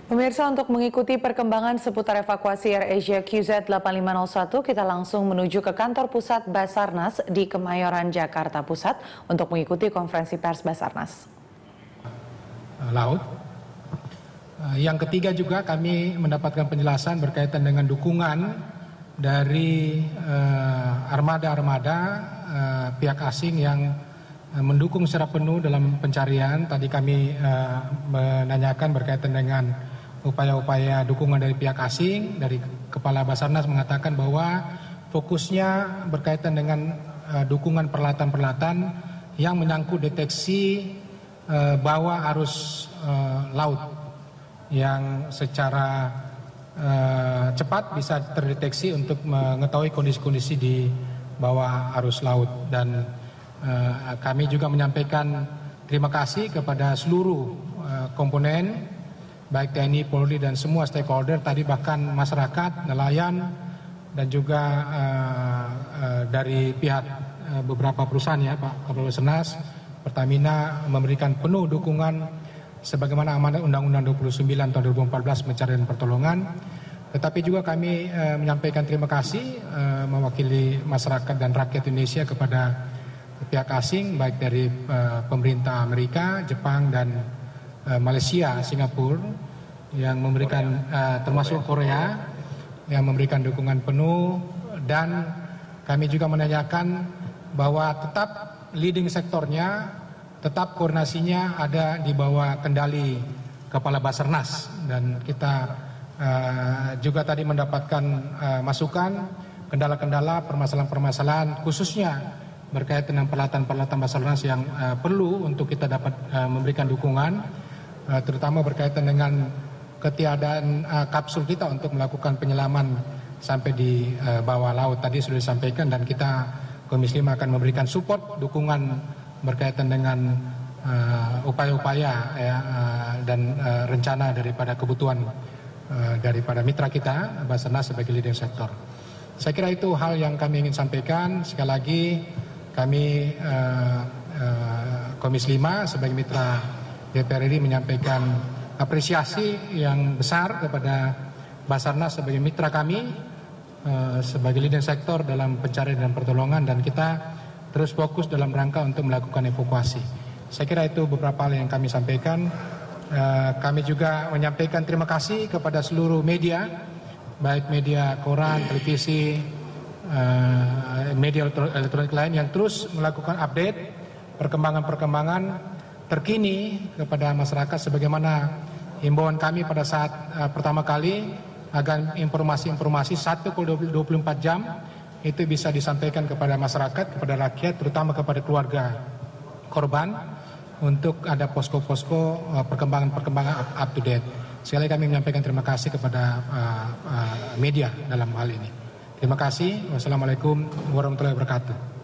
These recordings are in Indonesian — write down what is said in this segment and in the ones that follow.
Pemirsa, untuk mengikuti perkembangan seputar evakuasi AirAsia QZ8501, kita langsung menuju ke kantor pusat Basarnas di Kemayoran, Jakarta Pusat untuk mengikuti konferensi pers Basarnas. Laut. Yang ketiga juga kami mendapatkan penjelasan berkaitan dengan dukungan dari armada-armada pihak asing yang mendukung secara penuh dalam pencarian. Tadi kami menanyakan berkaitan dengan upaya-upaya dukungan dari pihak asing. Dari Kepala Basarnas mengatakan bahwa fokusnya berkaitan dengan dukungan peralatan-peralatan yang menyangkut deteksi bawah arus laut yang secara cepat bisa terdeteksi untuk mengetahui kondisi-kondisi di bawah arus laut. Dan kami juga menyampaikan terima kasih kepada seluruh komponen, baik TNI, Polri, dan semua stakeholder, tadi bahkan masyarakat, nelayan, dan juga dari pihak beberapa perusahaan ya Pak Kepala Basarnas, Pertamina memberikan penuh dukungan sebagaimana amanat Undang-Undang 29 tahun 2014 pencarian dan pertolongan. Tetapi juga kami menyampaikan terima kasih mewakili masyarakat dan rakyat Indonesia kepada pihak asing, baik dari pemerintah Amerika, Jepang, dan Malaysia, Singapura, yang memberikan termasuk Korea yang memberikan dukungan penuh. Dan kami juga menanyakan bahwa tetap leading sektornya, tetap koordinasinya ada di bawah kendali Kepala Basarnas. Dan kita juga tadi mendapatkan masukan kendala-kendala, permasalahan-permasalahan khususnya berkaitan dengan peralatan-peralatan Basarnas yang perlu untuk kita dapat memberikan dukungan, terutama berkaitan dengan ketiadaan kapsul kita untuk melakukan penyelaman sampai di bawah laut. Tadi sudah disampaikan, dan kita Komisi 5 akan memberikan support, dukungan berkaitan dengan upaya-upaya dan rencana daripada kebutuhan daripada mitra kita Basarnas sebagai leading sektor. Saya kira itu hal yang kami ingin sampaikan. Sekali lagi kami Komisi 5 sebagai mitra DPR RI menyampaikan apresiasi yang besar kepada Basarnas sebagai mitra kami, sebagai leading sektor dalam pencarian dan pertolongan, dan kita terus fokus dalam rangka untuk melakukan evakuasi. Saya kira itu beberapa hal yang kami sampaikan. Kami juga menyampaikan terima kasih kepada seluruh media, baik media koran, televisi, media elektronik lain yang terus melakukan update perkembangan-perkembangan terkini kepada masyarakat, sebagaimana himbauan kami pada saat pertama kali agar informasi-informasi 1x24 jam itu bisa disampaikan kepada masyarakat, kepada rakyat, terutama kepada keluarga korban, untuk ada posko-posko perkembangan up to date. Sekali lagi kami menyampaikan terima kasih kepada media dalam hal ini. Terima kasih. Wassalamualaikum warahmatullahi wabarakatuh.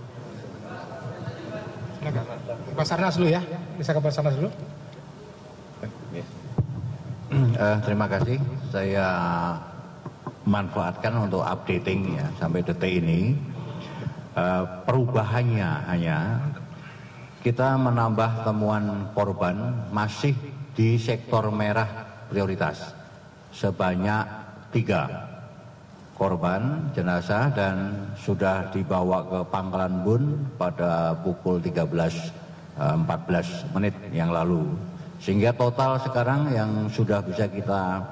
Basarnas dulu ya, bisa ke Basarnas dulu. Terima kasih. Saya manfaatkan untuk updating ya sampai detik ini. Perubahannya hanya kita menambah temuan korban masih di sektor merah prioritas sebanyak 3 korban jenazah, dan sudah dibawa ke Pangkalan Bun pada pukul 13.14 menit yang lalu, sehingga total sekarang yang sudah bisa kita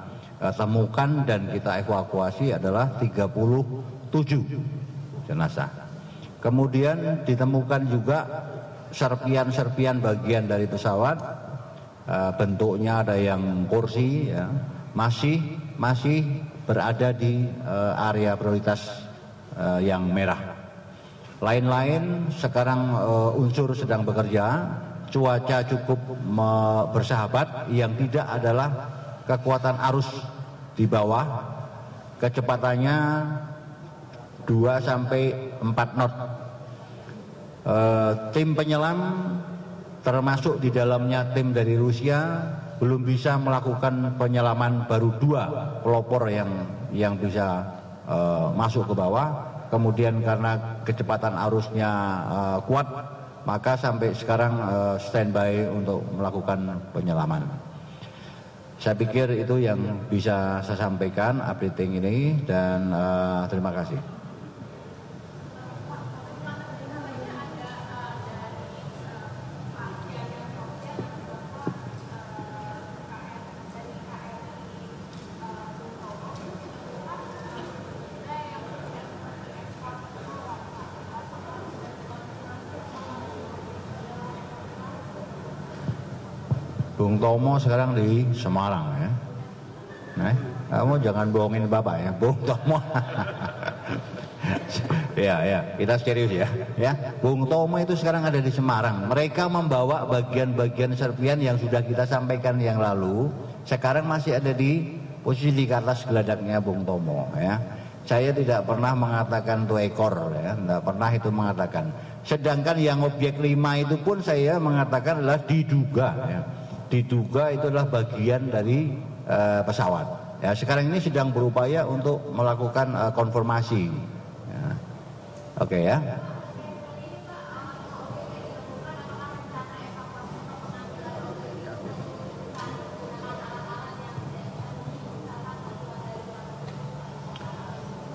temukan dan kita evakuasi adalah 37 jenazah. Kemudian ditemukan juga serpian-serpian bagian dari pesawat, bentuknya ada yang kursi ya, masih berada di area prioritas yang merah. Lain-lain sekarang unsur sedang bekerja, cuaca cukup bersahabat, yang tidak adalah kekuatan arus di bawah, kecepatannya 2-4 knot. Tim penyelam termasuk di dalamnya tim dari Rusia belum bisa melakukan penyelaman, baru 2 pelopor yang bisa masuk ke bawah. Kemudian karena kecepatan arusnya kuat, maka sampai sekarang standby untuk melakukan penyelaman. Saya pikir itu yang bisa saya sampaikan updating ini, dan terima kasih. Bung Tomo sekarang di Semarang ya. Nah, kamu jangan bohongin Bapak ya, Bung Tomo. Ya, kita serius ya. Bung Tomo itu sekarang ada di Semarang. Mereka membawa bagian-bagian serpian yang sudah kita sampaikan yang lalu. Sekarang masih ada di posisi di atas geladaknya Bung Tomo ya. Saya tidak pernah mengatakan itu ekor ya, tidak pernah itu mengatakan. Sedangkan yang objek 5 itu pun saya mengatakan adalah diduga ya. Diduga itu adalah bagian dari pesawat. Ya, sekarang ini sedang berupaya untuk melakukan konfirmasi. Ya. Oke ya.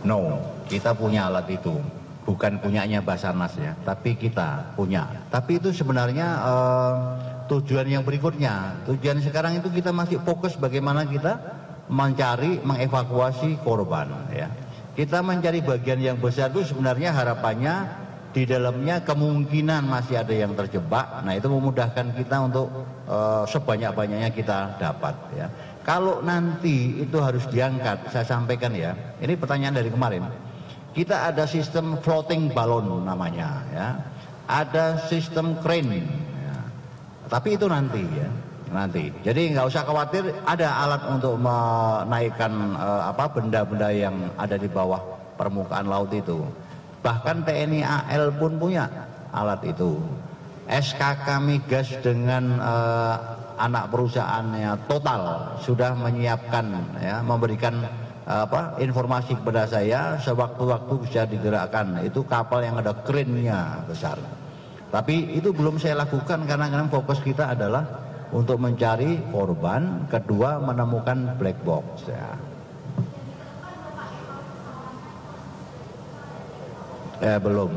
No, kita punya alat itu. Bukan punyanya Basarnas ya, tapi kita punya. Tapi itu sebenarnya tujuan yang berikutnya. Tujuan sekarang itu kita masih fokus bagaimana kita mencari, mengevakuasi korban ya. Kita mencari bagian yang besar itu sebenarnya harapannya di dalamnya kemungkinan masih ada yang terjebak. Nah, itu memudahkan kita untuk sebanyak-banyaknya kita dapat ya. Kalau nanti itu harus diangkat, saya sampaikan ya. Ini pertanyaan dari kemarin. Kita ada sistem floating balon namanya ya. Ada sistem crane ya. Tapi itu nanti ya, nanti. Jadi nggak usah khawatir, ada alat untuk menaikkan benda-benda yang ada di bawah permukaan laut itu. Bahkan TNI AL pun punya alat itu. SKK Migas dengan anak perusahaannya Total sudah menyiapkan ya, memberikan informasi kepada saya, sewaktu-waktu bisa digerakkan. Itu kapal yang ada krennya besar. Tapi itu belum saya lakukan karena fokus kita adalah untuk mencari korban, kedua menemukan black box ya. Belum.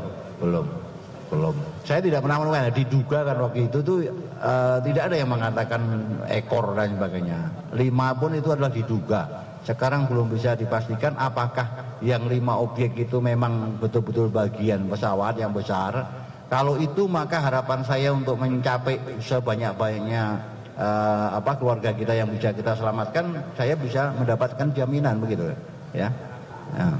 Saya tidak pernah menemukan, diduga kan waktu itu tuh tidak ada yang mengatakan ekor dan sebagainya. 5 pun itu adalah diduga. Sekarang belum bisa dipastikan apakah yang 5 objek itu memang betul-betul bagian pesawat yang besar. Kalau itu maka harapan saya untuk mencapai sebanyak-banyaknya keluarga kita yang bisa kita selamatkan, saya bisa mendapatkan jaminan begitu ya. Nah.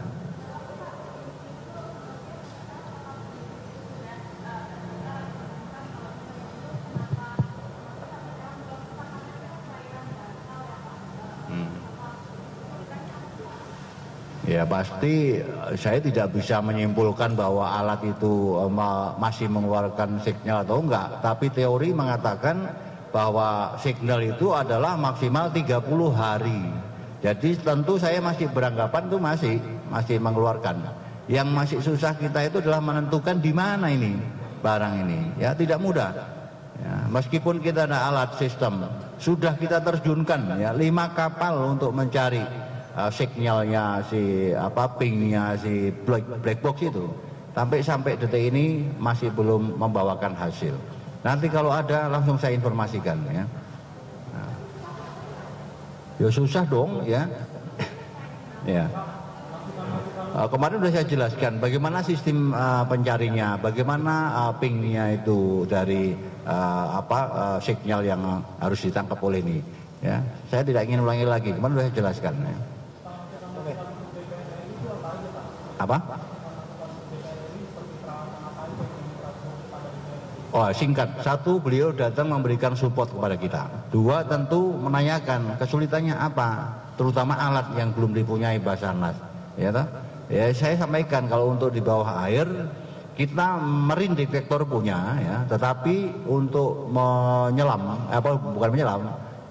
Ya pasti saya tidak bisa menyimpulkan bahwa alat itu masih mengeluarkan signal atau enggak. Tapi teori mengatakan bahwa signal itu adalah maksimal 30 hari. Jadi tentu saya masih beranggapan itu masih mengeluarkan. Yang masih susah kita itu adalah menentukan di mana ini barang ini. Ya tidak mudah. Ya, meskipun kita ada alat sistem, sudah kita terjunkan ya 5 kapal untuk mencari signalnya pingnya si black box itu, sampai detik ini masih belum membawakan hasil. Nanti kalau ada langsung saya informasikan ya. Nah. Ya susah dong ya. Ya. Kemarin sudah saya jelaskan bagaimana sistem pencarinya, bagaimana pingnya itu dari signal yang harus ditangkap oleh ini. Ya, saya tidak ingin ulangi lagi. Kemarin sudah saya jelaskan. Ya. Apa? Oh, singkat. 1, beliau datang memberikan support kepada kita. 2, tentu menanyakan kesulitannya apa, terutama alat yang belum dipunyai Basarnas. Ya, toh? Ya, saya sampaikan kalau untuk di bawah air kita marine detector punya, ya, tetapi untuk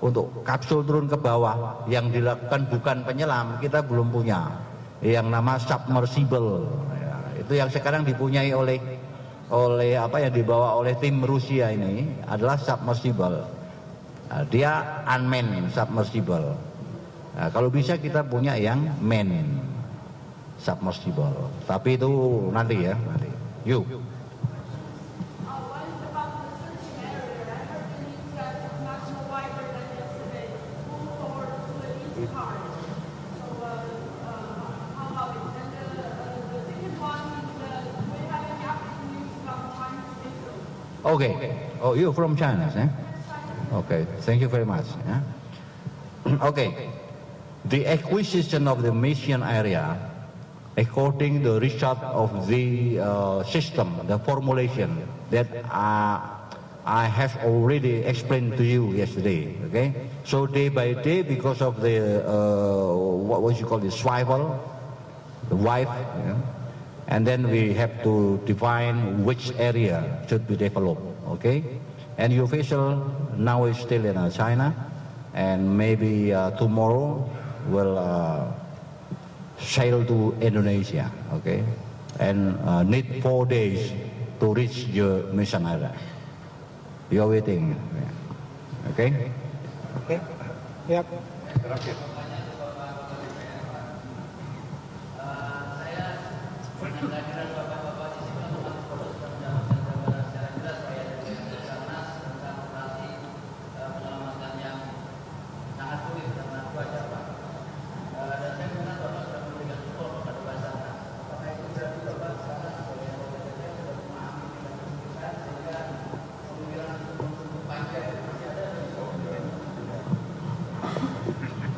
untuk kapsul turun ke bawah yang dilakukan bukan penyelam, kita belum punya. Yang nama submersible ya, itu yang sekarang dipunyai oleh yang dibawa oleh tim Rusia ini adalah submersible. Dia unmanned submersible. Kalau bisa kita punya yang manned submersible. Tapi itu nanti ya, nanti. Yuk. Okay. Oh, you from China, eh? Okay. Thank you very much. Yeah? Okay. The acquisition of the mission area, according to the result of the system, the formulation that I have already explained to you yesterday. Okay. So day by day, because of the what you call the swivel, the wife. Yeah? And then we have to define which area should be developed, okay? And your vessel now is still in China, and maybe tomorrow will sail to Indonesia, okay? And need 4 days to reach your mission area. You are waiting, okay? Okay. Yep.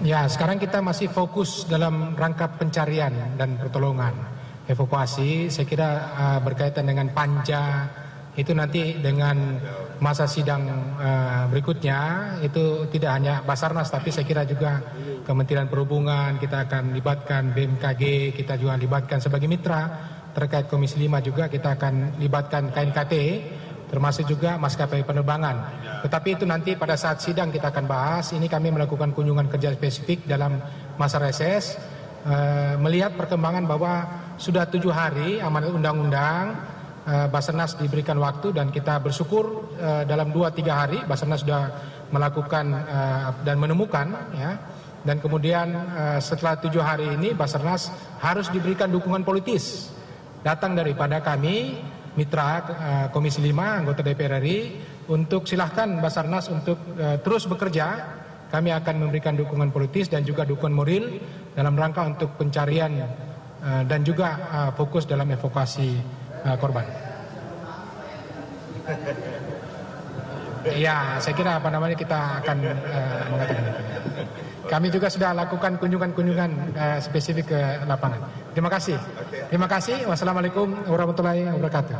Ya, sekarang kita masih fokus dalam rangka pencarian dan pertolongan. Evakuasi, saya kira berkaitan dengan panja, itu nanti dengan masa sidang berikutnya, itu tidak hanya Basarnas, tapi saya kira juga Kementerian Perhubungan, kita akan libatkan BMKG, kita juga libatkan sebagai mitra, terkait Komisi 5 juga kita akan libatkan KNKT, termasuk juga maskapai penerbangan. Tetapi itu nanti pada saat sidang kita akan bahas. Ini kami melakukan kunjungan kerja spesifik dalam masa reses, melihat perkembangan bahwa sudah 7 hari amanat undang-undang, Basarnas diberikan waktu dan kita bersyukur dalam 2-3 hari Basarnas sudah melakukan dan menemukan, ya. Dan kemudian setelah 7 hari ini Basarnas harus diberikan dukungan politis datang daripada kami mitra Komisi 5 anggota DPR RI untuk silahkan Basarnas untuk terus bekerja. Kami akan memberikan dukungan politis dan juga dukungan moral dalam rangka untuk pencarian dan juga fokus dalam evakuasi korban. Ya, saya kira kita akan mengatakan itu. Kami juga sudah lakukan kunjungan-kunjungan spesifik ke lapangan. Terima kasih. Terima kasih. Wassalamualaikum warahmatullahi wabarakatuh.